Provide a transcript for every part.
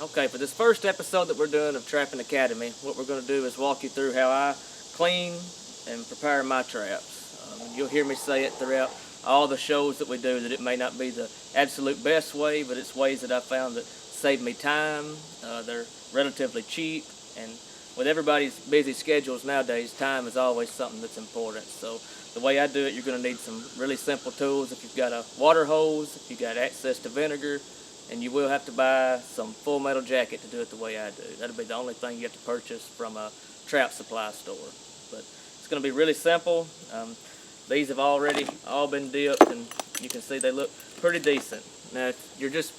Okay, for this first episode that we're doing of Trapping Academy, what we're going to do is walk you through how I clean and prepare my traps. You'll hear me say it throughout all the shows that we do that it may not be the absolute best way, but it's ways that I found that save me time. They're relatively cheap, and with everybody's busy schedules nowadays, time is always something that's important. So the way I do it, you're going to need some really simple tools. If you've got a water hose, if you've got access to vinegar, and you will have to buy some full metal jacket to do it the way I do. That'll be the only thing you have to purchase from a trap supply store. But it's going to be really simple. These have already all been dipped, and you can see they look pretty decent. Now, if you're just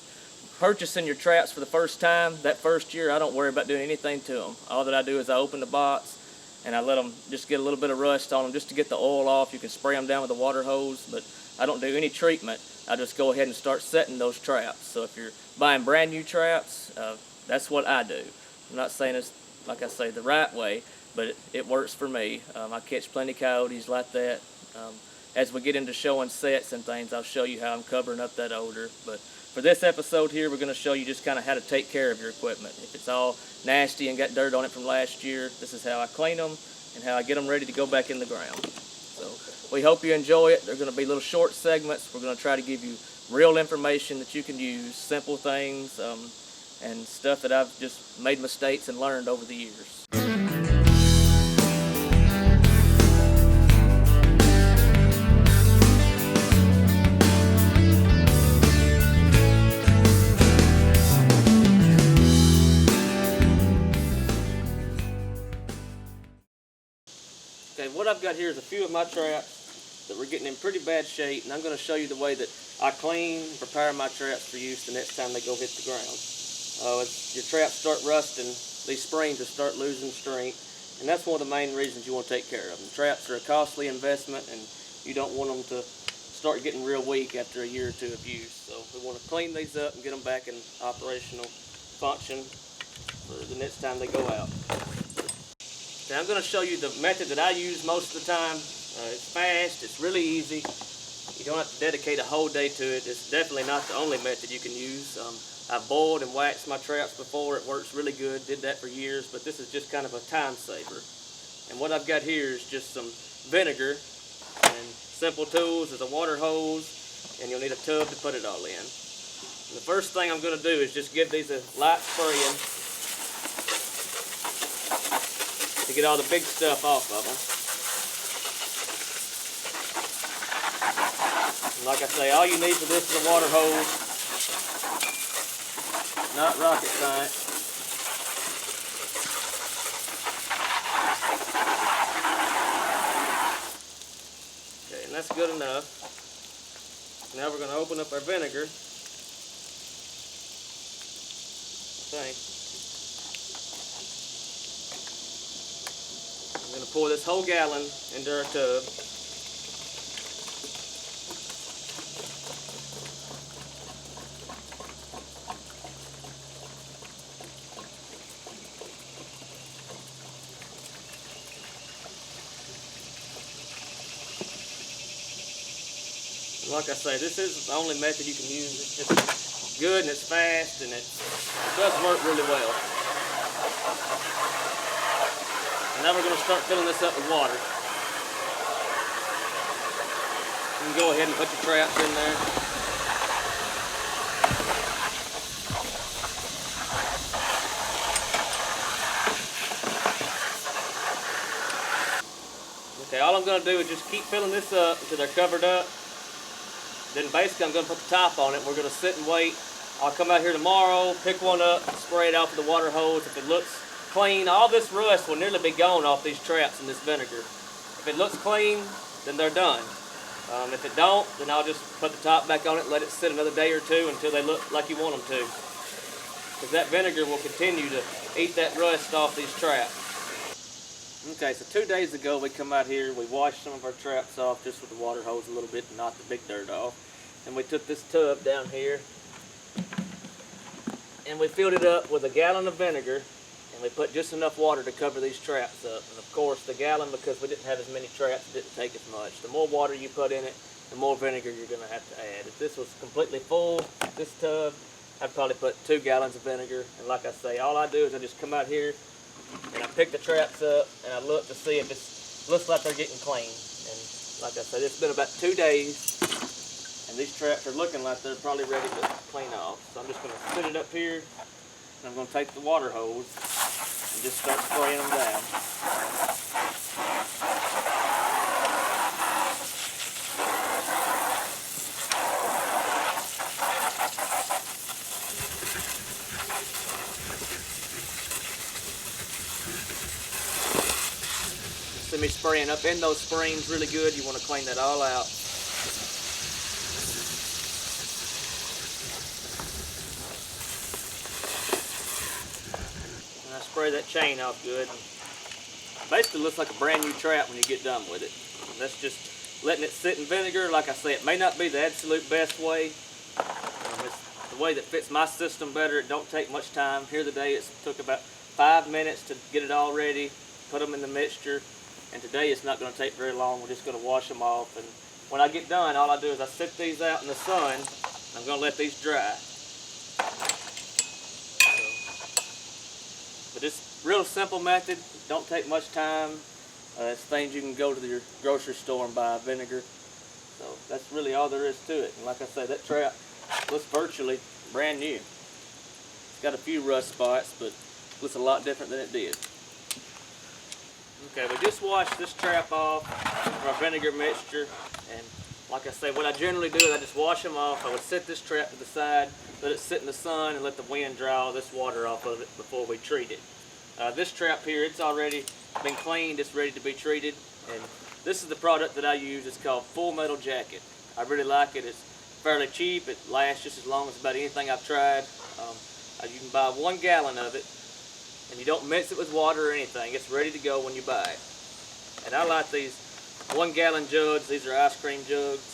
purchasing your traps for the first time, that first year I don't worry about doing anything to them. All that I do is I open the box and I let them just get a little bit of rust on them just to get the oil off. You can spray them down with a water hose, but I don't do any treatment. I just go ahead and start setting those traps. So if you're buying brand new traps, that's what I do. I'm not saying it's, like I say, the right way, but it works for me. I catch plenty of coyotes like that. As we get into showing sets and things, I'll show you how I'm covering up that odor. But for this episode here, we're going to show you just kind of how to take care of your equipment. If it's all nasty and got dirt on it from last year, this is how I clean them and how I get them ready to go back in the ground. So we hope you enjoy it. They're going to be little short segments. We're going to try to give you real information that you can use, simple things, and stuff that I've just made mistakes and learned over the years. Okay, what I've got here is a few of my traps that we're getting in pretty bad shape, and I'm going to show you the way that I clean and prepare my traps for use the next time they go hit the ground. As your traps start rusting, these springs will start losing strength, and that's one of the main reasons you want to take care of them. Traps are a costly investment, and you don't want them to start getting real weak after a year or two of use. So we want to clean these up and get them back in operational function for the next time they go out. Now I'm going to show you the method that I use most of the time. It's fast, it's really easy. You don't have to dedicate a whole day to it. It's definitely not the only method you can use. I've boiled and waxed my traps before. It works really good. Did that for years, but this is just kind of a time saver. And what I've got here is just some vinegar and simple tools. There's a water hose, and you'll need a tub to put it all in. And the first thing I'm going to do is just give these a light spraying to get all the big stuff off of them. And like I say, all you need for this is a water hose. Not rocket science. Okay, and that's good enough. Now we're going to open up our vinegar. Okay. I'm going to pour this whole gallon into our tub. And like I say, this is the only method you can use. It's just good and it's fast and it does work really well. And now we're going to start filling this up with water. You can go ahead and put your traps in there. Okay, all I'm going to do is just keep filling this up until they're covered up. Then basically I'm going to put the top on it. We're going to sit and wait. I'll come out here tomorrow, pick one up, spray it out with the water hose. If it looks clean, all this rust will nearly be gone off these traps in this vinegar. If it looks clean, then they're done. If it don't, then I'll just put the top back on it and let it sit another day or two until they look like you want them to. Because that vinegar will continue to eat that rust off these traps. Okay, so 2 days ago we come out here, we washed some of our traps off just with the water hose a little bit and knocked the big dirt off. And we took this tub down here and we filled it up with a gallon of vinegar, and we put just enough water to cover these traps up. And of course the gallon, because we didn't have as many traps, didn't take as much. The more water you put in it, the more vinegar you're going to have to add. If this was completely full, this tub, I'd probably put 2 gallons of vinegar. And like I say, all I do is I just come out here and I pick the traps up and I look to see if it looks like they're getting clean. And like I said, it's been about 2 days and these traps are looking like they're probably ready to clean off. So I'm just going to sit it up here and I'm going to take the water hose and just start spraying them down. See me spraying up in those springs really good. You want to clean that all out. And I spray that chain off good. Basically looks like a brand new trap when you get done with it. And that's just letting it sit in vinegar. Like I say, it may not be the absolute best way. It's the way that fits my system better. It don't take much time. Here today it took about 5 minutes to get it all ready, put them in the mixture. And today it's not going to take very long. We're just going to wash them off. And when I get done, all I do is I sit these out in the sun. I'm going to let these dry. But it's a real simple method. Don't take much time. It's things you can go to your grocery store and buy vinegar. So that's really all there is to it. And like I said, that trap looks virtually brand new. It's got a few rust spots, but it looks a lot different than it did. Okay, we just washed this trap off from our vinegar mixture, and like I say, what I generally do is I just wash them off. I would set this trap to the side, let it sit in the sun, and let the wind dry all this water off of it before we treat it. This trap here, it's already been cleaned, it's ready to be treated, and this is the product that I use. It's called Full Metal Jacket. I really like it. It's fairly cheap. It lasts just as long as about anything I've tried. You can buy 1 gallon of it, and you don't mix it with water or anything. It's ready to go when you buy it. And I like these 1 gallon jugs. These are ice cream jugs.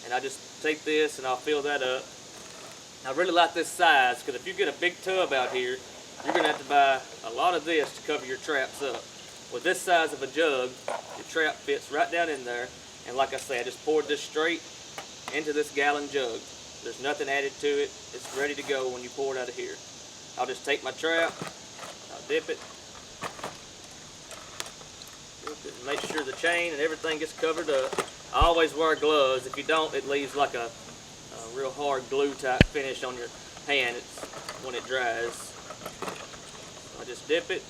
And I just take this and I'll fill that up. I really like this size because if you get a big tub out here, you're going to have to buy a lot of this to cover your traps up. With this size of a jug, your trap fits right down in there. And like I say, I just poured this straight into this gallon jug. There's nothing added to it. It's ready to go when you pour it out of here. I'll just take my trap, I'll dip it, and make sure the chain and everything gets covered up. I always wear gloves. If you don't, it leaves like a real hard glue type finish on your hand when it dries. So I just dip it,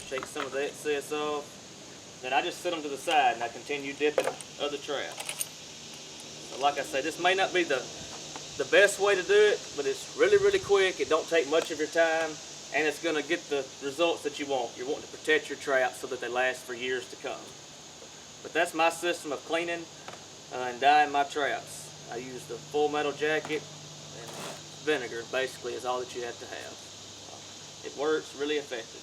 shake some of the excess off, then I just set them to the side and I continue dipping other traps. So like I say, this may not be the best way to do it, but it's really, really quick. It don't take much of your time, and it's going to get the results that you want. You're wanting to protect your traps so that they last for years to come. But that's my system of cleaning and dyeing my traps. I use the Full Metal Jacket, and vinegar basically is all that you have to have. It works really effective.